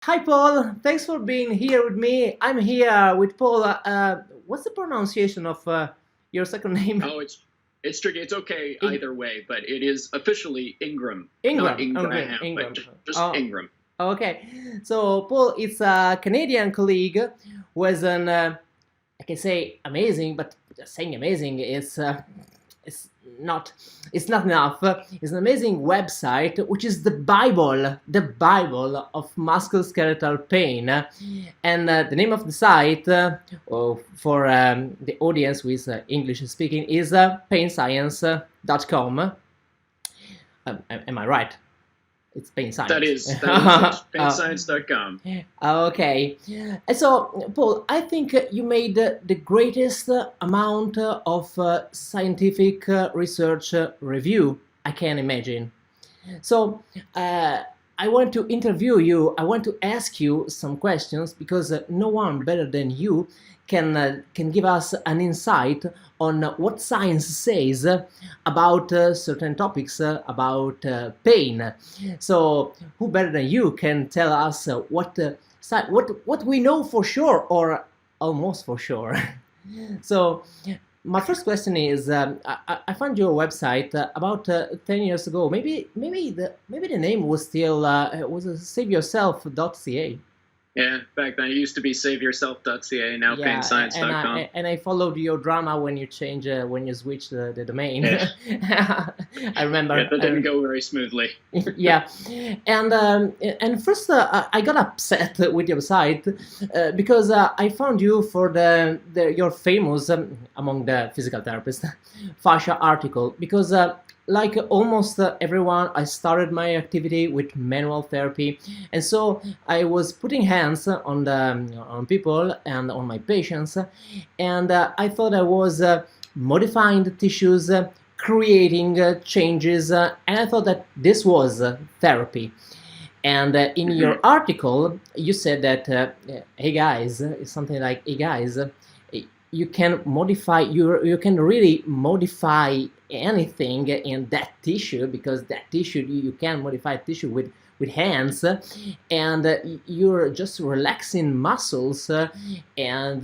Hi, Paul. Thanks for being here with me. I'm here with Paul. What's the pronunciation of your second name? Oh, it's tricky. It's okay In either way, but it is officially Ingram, not Ingram. Okay, Ingraham, but Ingram. just Oh, Ingram. okay. So, Paul is a Canadian colleague who has I can say amazing, but just saying amazing is not it's not enough. It's an amazing website which is the Bible of musculoskeletal pain, and the name of the site for the audience with English speaking is painscience.com. Am I right? It's pain That science. is that is it. Painscience.com. Okay. And so, Paul, I think you made the greatest amount of scientific research review I can imagine. So, I want to interview you. I want to ask you some questions because no one better than you can give us an insight on what science says about certain topics about pain. So, who better than you can tell us what we know for sure or almost for sure? So, my first question is I found your website about 10 years ago. Maybe the name was still was saveyourself.ca. Yeah, back then it used to be saveyourself.ca, now Yeah, painscience.com. and I followed your drama when you change when you switch the domain. Yeah, I yeah, remember. that didn't go very smoothly. Yeah, and first I got upset with your site because I found you for your famous among the physical therapists fascia article because like almost everyone I started my activity with manual therapy, and so I was putting hands on people and on my patients, and I thought I was modifying the tissues, creating changes, and I thought that this was therapy. And in Hmm. your article, you said that, hey guys, it's something like, hey guys, you can modify, you can really modify anything in that tissue because that tissue, you can modify tissue with hands, and you're just relaxing muscles, and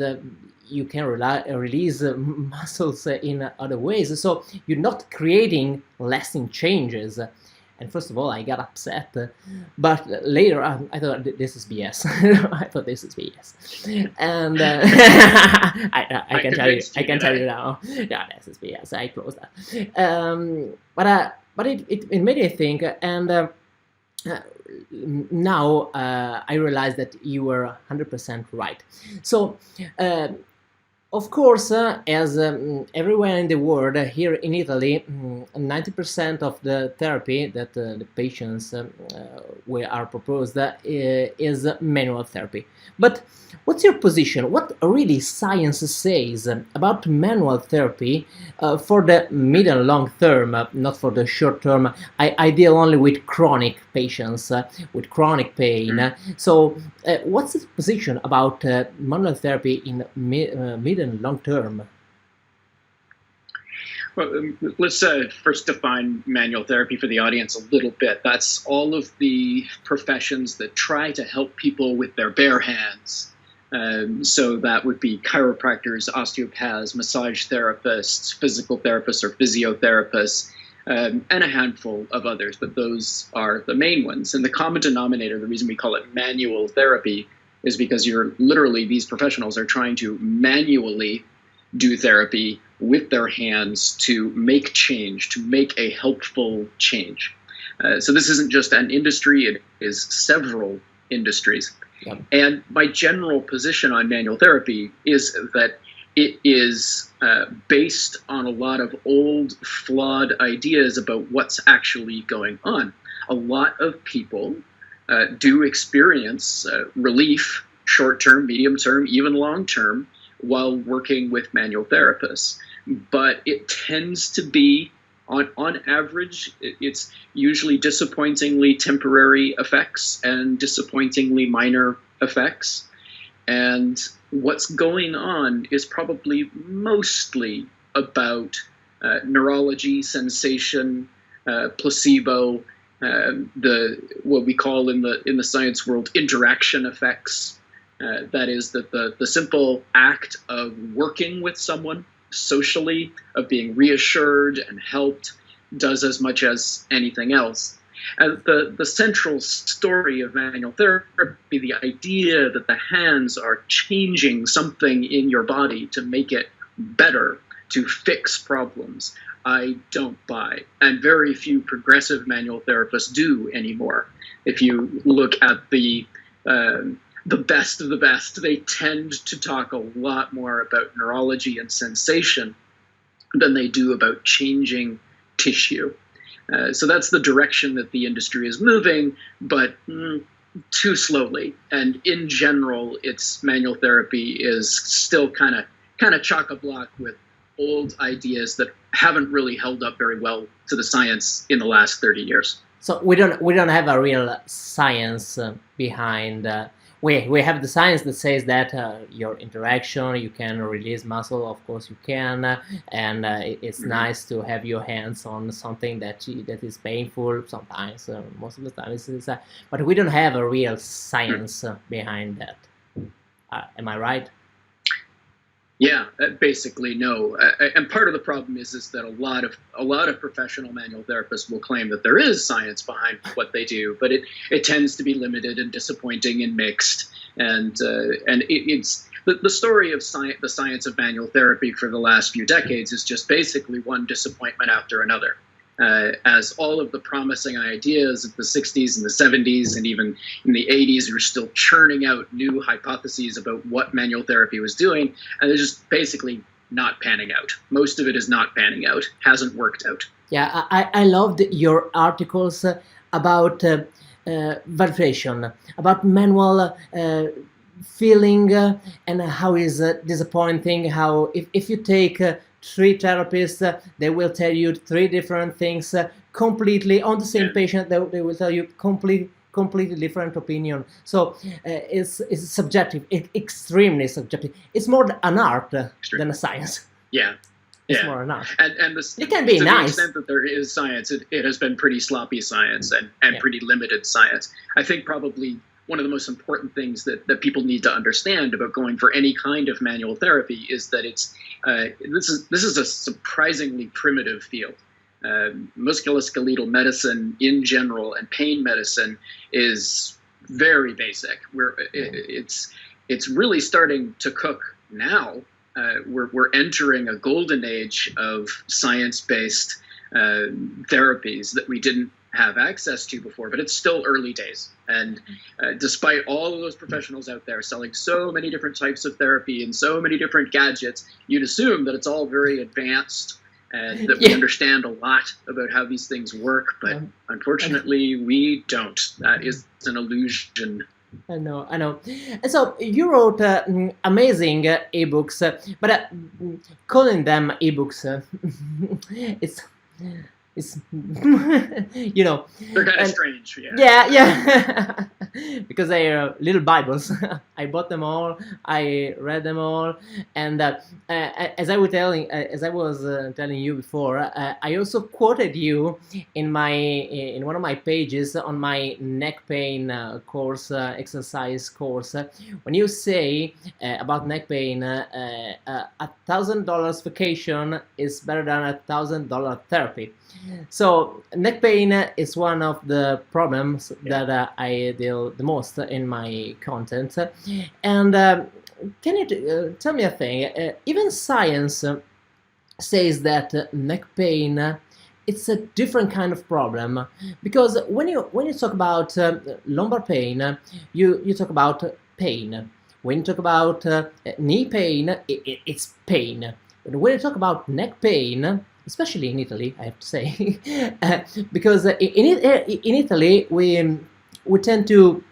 you can release muscles in other ways. So you're not creating lasting changes. And first of all, I got upset, but later I thought this is BS. I thought this is BS, and I I can tell you, convinced I you, can did tell I? you now, yeah, this is BS. I closed that. But it made me think, and uh, now I realize that you were 100% right. So. Uh, of course, as everywhere in the world, here in Italy, 90% of the therapy that the patients we are proposed is manual therapy. But what's your position? What really science says about manual therapy for the mid and long term, not for the short term? I deal only with chronic patients with chronic pain. Hmm. So what's the position about manual therapy in mid and long term? Well, let's first define manual therapy for the audience a little bit. That's all of the professions that try to help people with their bare hands. So that would be chiropractors, osteopaths, massage therapists, physical therapists, or physiotherapists, and a handful of others, but those are the main ones. And the common denominator, the reason we call it manual therapy, is because you're literally, these professionals are trying to manually do therapy with their hands to make change, to make a helpful change. So this isn't just an industry, it is several industries. Yeah. And my general position on manual therapy is that it is based on a lot of old, flawed ideas about what's actually going on. A lot of people do experience relief, short term, medium term, even long term, while working with manual therapists. But it tends to be, on average, it's usually disappointingly temporary effects and disappointingly minor effects. And what's going on is probably mostly about neurology, sensation, placebo, the what we call in the science world interaction effects. That is that the simple act of working with someone socially, of being reassured and helped, does as much as anything else. And the central story of manual therapy, the idea that the hands are changing something in your body to make it better, to fix problems, I don't buy. And very few progressive manual therapists do anymore. If you look at the best of the best, they tend to talk a lot more about neurology and sensation than they do about changing tissue. So that's the direction that the industry is moving, but too slowly. And in general, its manual therapy is still kind of chock-a-block with old ideas that haven't really held up very well to the science in the last 30 years. So we don't have a real science behind. We have the science that says that your interaction, you can release muscle, of course you can, and it's nice to have your hands on something that is painful sometimes. Most of the time, but we don't have a real science behind that. Am I right? Yeah, basically no. And part of the problem is that a lot of professional manual therapists will claim that there is science behind what they do, but it tends to be limited and disappointing and mixed. And it's the story of the science of manual therapy for the last few decades is just basically one disappointment after another. As all of the promising ideas of the 60s and the 70s and even in the 80s are still churning out new hypotheses about what manual therapy was doing, and they're just basically not panning out. Most of it is not panning out, hasn't worked out. Yeah, I loved your articles about vibration, about manual feeling, and how is disappointing, how if you take 3 therapists, they will tell you 3 different things completely on the same patient. They will tell you completely different opinion. So it's subjective, extremely subjective. It's more an art than a science. Yeah. It's more an art. And it can be to nice. the extent that there is science, it has been pretty sloppy science and pretty limited science. I think probably one of the most important things that people need to understand about going for any kind of manual therapy is that this is a surprisingly primitive field. Musculoskeletal medicine in general and pain medicine is very basic. It's really starting to cook now. We're entering a golden age of science-based therapies that we didn't have access to before, but it's still early days. And despite all of those professionals out there selling so many different types of therapy and so many different gadgets, you'd assume that it's all very advanced and that we understand a lot about how these things work, but unfortunately we don't. That is an illusion. I know. And so you wrote amazing ebooks, but calling them ebooks, it's you know, they're kind of strange. Yeah. Because they are little Bibles. I bought them all, I read them all, and as I was telling you before, I also quoted you in one of my pages on my neck pain course, exercise course, when you say about neck pain, $1,000 vacation is better than $1,000 therapy. So neck pain is one of the problems that I deal the most in my content. And can you tell me a thing? Even science says that neck pain it's a different kind of problem, because when you talk about lumbar pain, you talk about pain. When you talk about knee pain, it's pain. But when you talk about neck pain, especially in Italy, I have to say, because in Italy we tend to,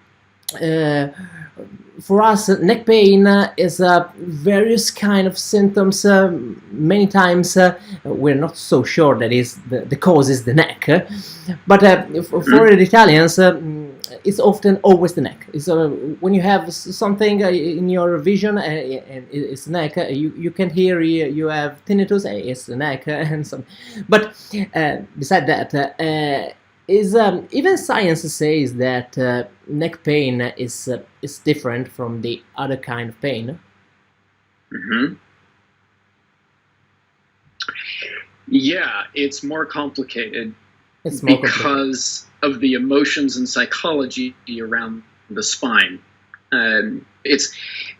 for us, neck pain is various kind of symptoms. Many times we're not so sure that is the cause is the neck, but for the Italians, it's often always the neck. So when you have something in your vision and it's the neck, you can hear you have tinnitus, it's the neck, and some. But beside that, Is even science says that neck pain is different from the other kind of pain. Mm-hmm. Yeah, it's more complicated It's more because of the emotions and psychology around the spine. It's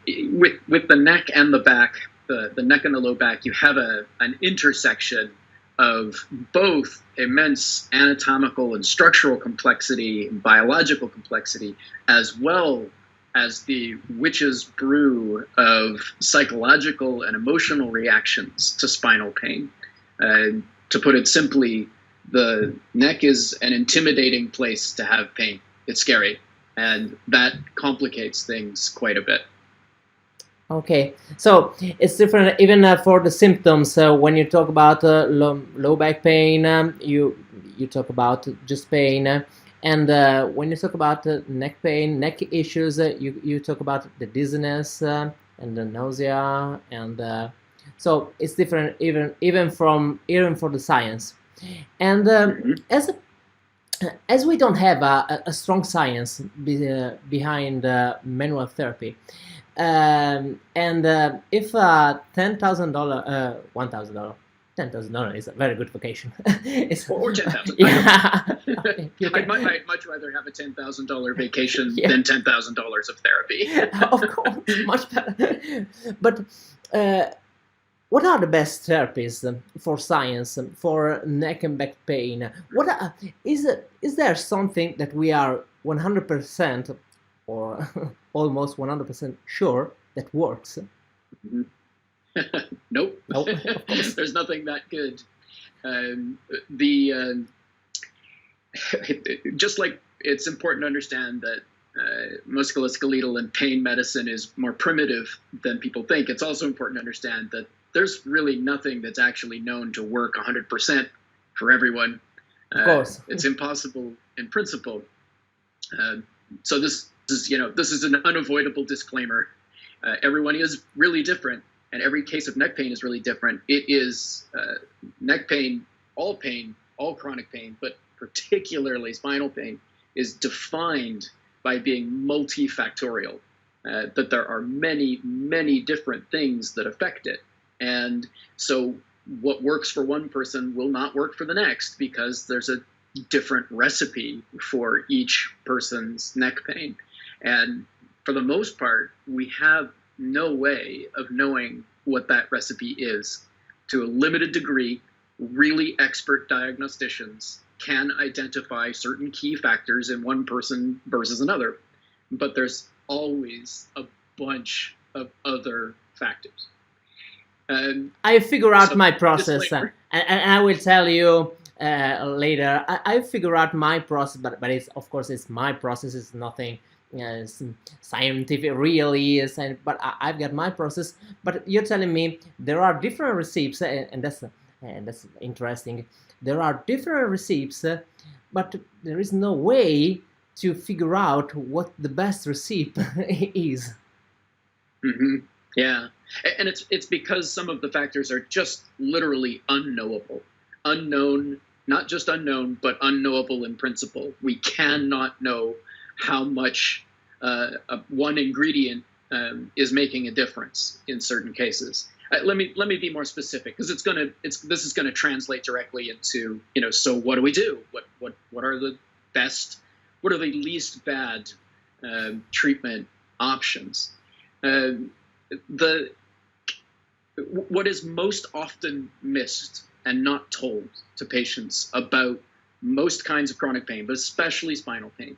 with the neck and the back, the neck and the low back, you have an intersection of both immense anatomical and structural complexity, and biological complexity, as well as the witch's brew of psychological and emotional reactions to spinal pain. To put it simply, the neck is an intimidating place to have pain. It's scary, and that complicates things quite a bit. Okay, so it's different even for the symptoms. When you talk about low back pain, you talk about just pain, and when you talk about neck pain, neck issues, you talk about the dizziness and the nausea, and so it's different even for the science. And as we don't have a strong science behind manual therapy, and if $10,000, $1,000, $10,000 is a very good vacation. Or 10,000. Yeah. I'd much rather have a $10,000 vacation than $10,000 of therapy. Of course, much better. But what are the best therapies for science for neck and back pain? Is there something that we are 100% or almost 100% sure that works? Nope. Nope, of course. There's nothing that good. Just like it's important to understand that musculoskeletal and pain medicine is more primitive than people think, it's also important to understand that there's really nothing that's actually known to work 100% for everyone. Of course. It's impossible in principle. So this is an unavoidable disclaimer. Everyone is really different, and every case of neck pain is really different. It is neck pain, all chronic pain, but particularly spinal pain, is defined by being multifactorial, that there are many, many different things that affect it. And so what works for one person will not work for the next because there's a different recipe for each person's neck pain. And for the most part, we have no way of knowing what that recipe is. To a limited degree, really expert diagnosticians can identify certain key factors in one person versus another, but there's always a bunch of other factors. I figure out my process, and I will tell you later. I figure out my process, but it's, of course, it's my process. It's nothing scientific, really. But I've got my process. But you're telling me there are different recipes, and that's interesting. There are different recipes, but there is no way to figure out what the best recipe is. Mm-hmm. Yeah, and it's because some of the factors are just literally unknowable. Unknown, not just unknown, but unknowable in principle. We cannot know how much one ingredient is making a difference in certain cases. Let me be more specific, because this is gonna translate directly into, so what do we do? What are the best? What are the least bad treatment options? What is most often missed and not told to patients about most kinds of chronic pain, but especially spinal pain,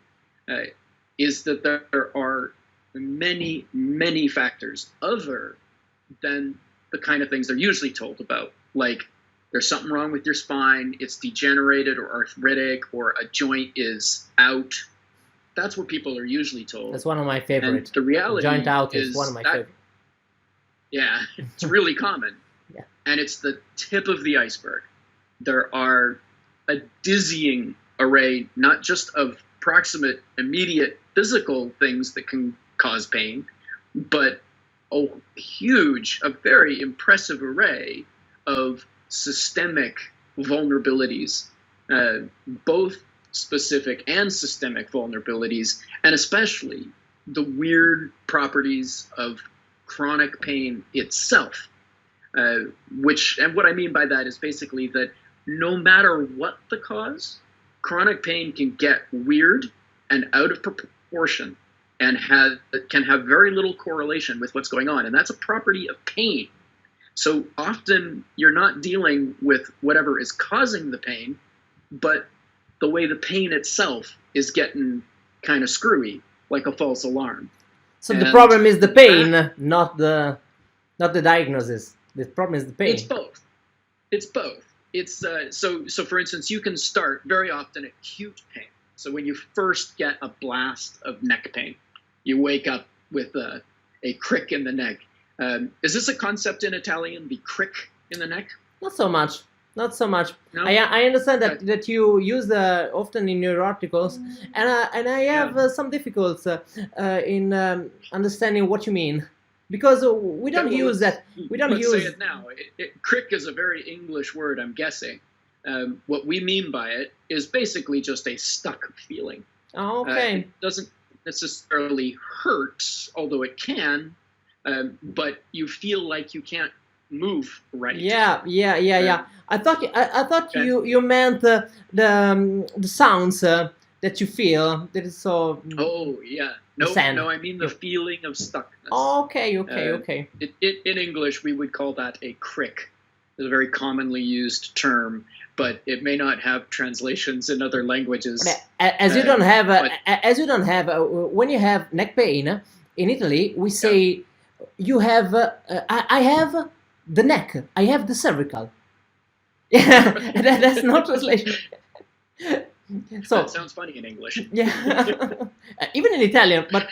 is that there are many, many factors other than the kind of things they're usually told about, like there's something wrong with your spine, it's degenerated or arthritic, or a joint is out. That's what people are usually told. That's one of my favorites. The reality joint out is one of my favorites. Yeah, it's really common. Yeah. And it's the tip of the iceberg. There are a dizzying array, not just of proximate, immediate physical things that can cause pain, but a very impressive array of systemic vulnerabilities, both specific and systemic vulnerabilities, and especially the weird properties of chronic pain itself. And what I mean by that is basically that no matter what the cause, chronic pain can get weird and out of proportion and can have very little correlation with what's going on. And that's a property of pain. So often you're not dealing with whatever is causing the pain, but the way the pain itself is getting kind of screwy, like a false alarm. So the problem is the pain, not the diagnosis. The problem is the pain. It's both. It's both. It's so for instance, you can start very often acute pain. So when you first get a blast of neck pain, you wake up with a crick in the neck. Is this a concept in Italian, the crick in the neck? Not so much. Not so much. No? I understand that you use often in your articles, and I have some difficulties in understanding what you mean, because we don't use that. We don't use. Let's say it now. Crick is a very English word, I'm guessing. What we mean by it is basically just a stuck feeling. Oh, okay. It doesn't necessarily hurt, although it can, but you feel like you can't move right. Yeah. I thought you meant the sounds that you feel. That is so. Oh yeah. No, I mean the feeling of stuckness. Oh, okay. In English, we would call that a crick. It's a very commonly used term, but it may not have translations in other languages. As you don't have, when you have neck pain in Italy, we say you have. I have the neck. I have the cervical. Yeah, that's no translation. So that sounds funny in English. Yeah, even in Italian, but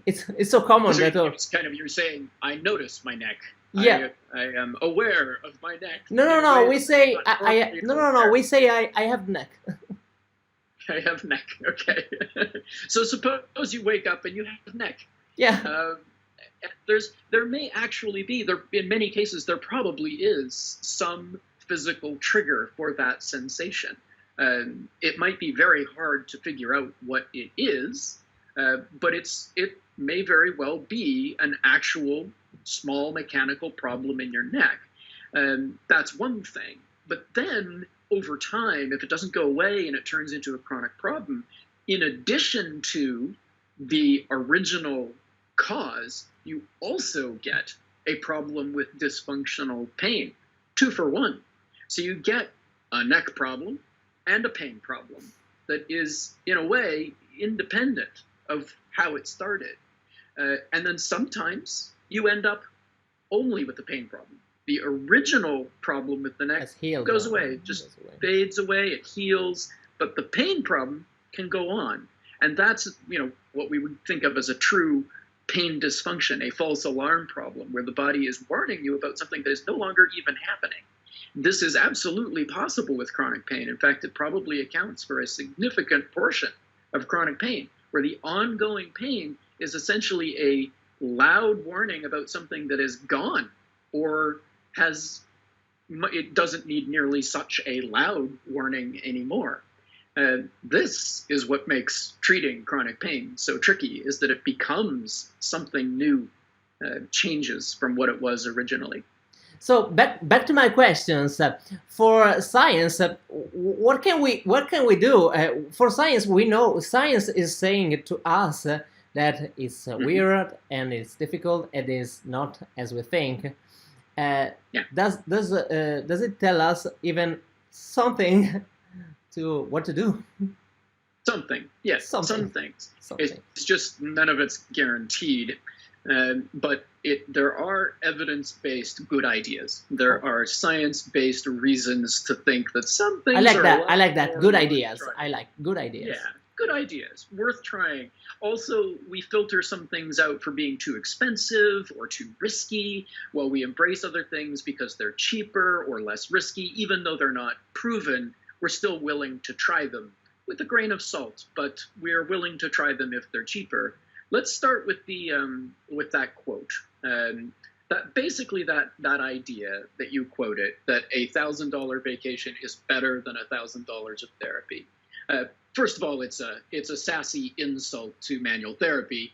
it's so common that it's kind of, you're saying, I notice my neck. Yeah, I am aware of my neck. No. We say We say I have neck. I have neck. Okay. So suppose you wake up and you have neck. Yeah. There may actually be in many cases there probably is some physical trigger for that sensation. It might be very hard to figure out what it is, but it may very well be an actual small mechanical problem in your neck. That's one thing. But then over time, if it doesn't go away and it turns into a chronic problem, in addition to the original cause, you also get a problem with dysfunctional pain. 2 for 1. So you get a neck problem and a pain problem that is, in a way, independent of how it started. And then sometimes you end up only with the pain problem. The original problem with the neck goes away, fades away, it heals, but the pain problem can go on. And that's, what we would think of as a true pain dysfunction, a false alarm problem, where the body is warning you about something that is no longer even happening. This is absolutely possible with chronic pain. In fact, it probably accounts for a significant portion of chronic pain, where the ongoing pain is essentially a loud warning about something that is gone, or it doesn't need nearly such a loud warning anymore. This is what makes treating chronic pain so tricky, is that it becomes something new, changes from what it was originally. So back to my questions. For science, what can we do? For science, we know science is saying to us that it's weird and it's difficult and it's not as we think. Does it tell us even something to what to do? Something, yes, some things. It's just none of it's guaranteed. But there are evidence-based good ideas. There are science-based reasons to think that some things I like that. Good ideas. I like good ideas. Yeah, good ideas. Worth trying. Also, we filter some things out for being too expensive or too risky, while we embrace other things because they're cheaper or less risky. Even though they're not proven, we're still willing to try them with a grain of salt, but we're willing to try them if they're cheaper. Let's start with that quote. That idea that you quoted, that $1,000 vacation is better than $1,000 of therapy. first of all, it's a sassy insult to manual therapy,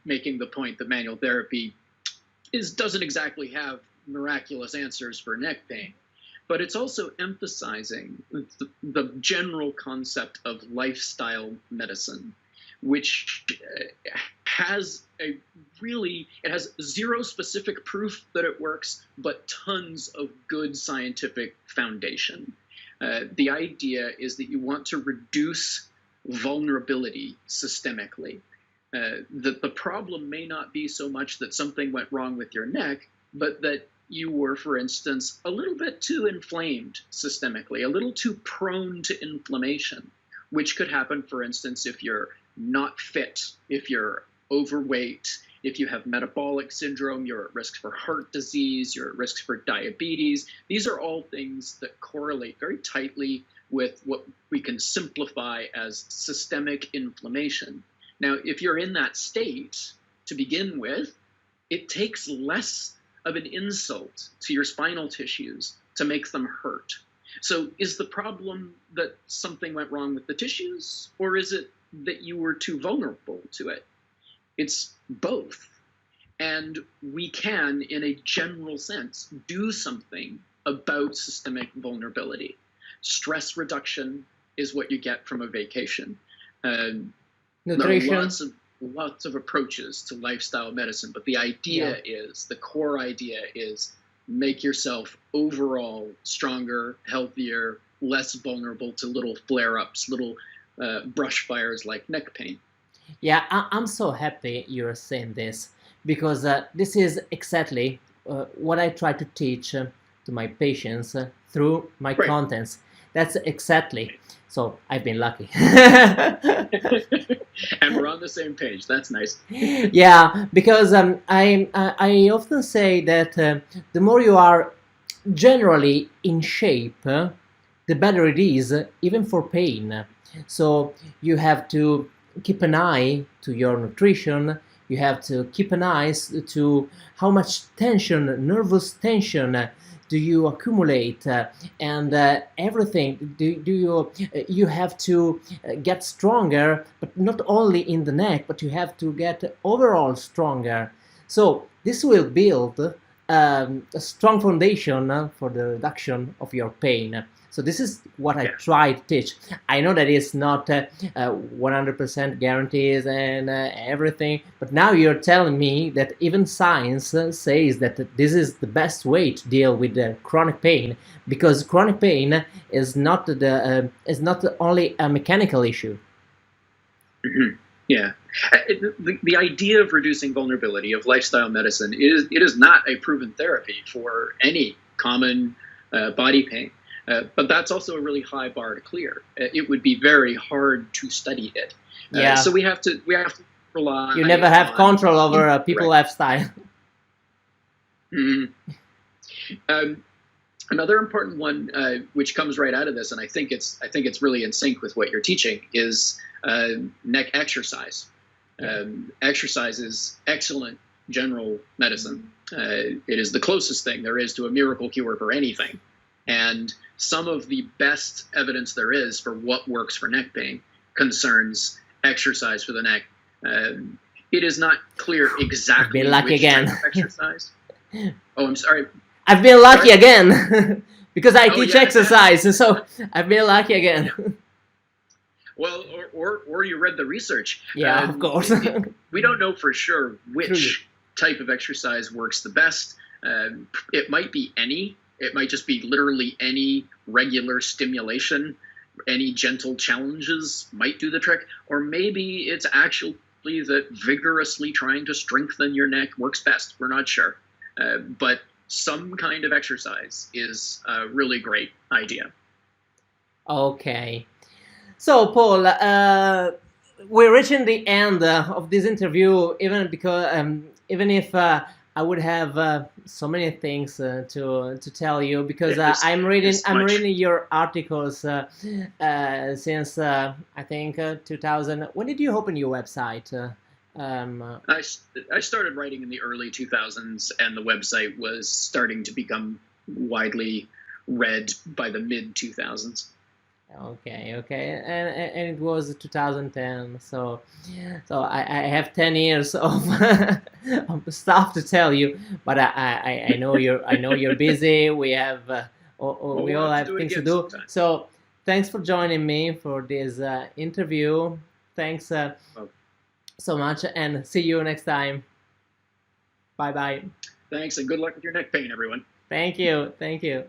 making the point that manual therapy doesn't exactly have miraculous answers for neck pain. But it's also emphasizing the general concept of lifestyle medicine, which has it has zero specific proof that it works, but tons of good scientific foundation. The idea is that you want to reduce vulnerability systemically. That the problem may not be so much that something went wrong with your neck, but that you were, for instance, a little bit too inflamed systemically, a little too prone to inflammation, which could happen, for instance, if you're not fit, if you're overweight, if you have metabolic syndrome, you're at risk for heart disease, you're at risk for diabetes. These are all things that correlate very tightly with what we can simplify as systemic inflammation. Now, if you're in that state to begin with, it takes less of an insult to your spinal tissues to make them hurt. So is the problem that something went wrong with the tissues, or is it that you were too vulnerable to it? It's both. And we can, in a general sense, do something about systemic vulnerability. Stress reduction is what you get from a vacation. Nutrition. There are lots of approaches to lifestyle medicine, but the idea is, the core idea is, make yourself overall stronger, healthier, less vulnerable to little flare-ups, little brush fires like neck pain. Yeah, I'm so happy you're saying this, because this is exactly what I try to teach to my patients through my contents. That's exactly. So I've been lucky. And we're on the same page. That's nice. Yeah, because I often say that the more you are generally in shape, the better it is, even for pain. So you have to keep an eye to your nutrition. You have to keep an eye to how much tension, nervous tension, do you accumulate, and everything. You have to get stronger, but not only in the neck, but you have to get overall stronger. So this will build a strong foundation for the reduction of your pain. So this is what I try to teach. I know that it's not 100% guarantees and everything, but now you're telling me that even science says that this is the best way to deal with chronic pain, because chronic pain is not only a mechanical issue. Mm-hmm. Yeah, the idea of reducing vulnerability, of lifestyle medicine, is not a proven therapy for any common body pain. But that's also a really high bar to clear. It would be very hard to study it. So we have to rely. You never have control over people's lifestyle. Mm-hmm. Another important one, which comes right out of this, and I think it's really in sync with what you're teaching, is neck exercise. Exercise is excellent general medicine. It is the closest thing there is to a miracle cure for anything. And some of the best evidence there is for what works for neck pain concerns exercise for the neck. It is not clear exactly which type of exercise. Oh, I'm sorry. I've been lucky again because I teach exercise, and so I've been lucky again. Well, or you read the research. Yeah, of course. We don't know for sure which type of exercise works the best. It might be any. It might just be literally any regular stimulation, any gentle challenges might do the trick. Or maybe it's actually that vigorously trying to strengthen your neck works best. We're not sure. But some kind of exercise is a really great idea. Okay. So, Paul, we're reaching the end of this interview, even if I would have so many things to tell you, because I'm reading your articles since I think 2000. When did you open your website? I started writing in the early 2000s, and the website was starting to become widely read by the mid 2000s. Okay, okay, and it was 2010, so I have 10 years of of stuff to tell you, but I know you're busy. We have Well, we we'll all have to have do it things to again do. sometime. So thanks for joining me for this interview. Thanks Well, so much, and see you next time. Bye bye. thanks, and good luck with your neck pain, everyone. Thank you. Thank you.